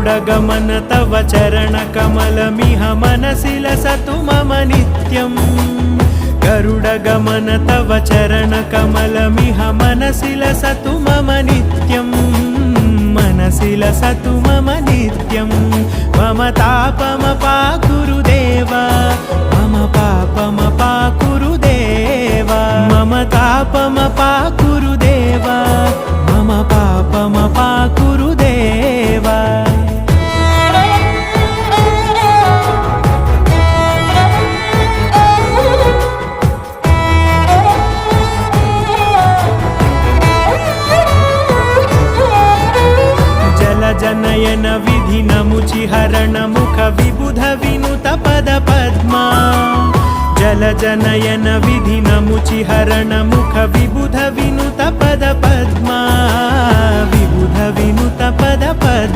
गरुडगमन तव चरणकमलमिह मनसि लसतु मम नित्यम् गरुडगमन तव चरणकमलमिह मनसि लसतु मम नित्यम् मनसि लसतु मम नित्यम् मम तापमपाकुरु देव मम पापमपाकुरु देव मम तापमपाकुरु देव मम पापमपाकुरु देव जनयन विधिनमुचिहरण मुख विबुध विनुत पद पद्मा जल जनयन विधिनमुचिहरण मुख विबुध विनुत पद पद्मा विबुध विनुत पद पद्मा।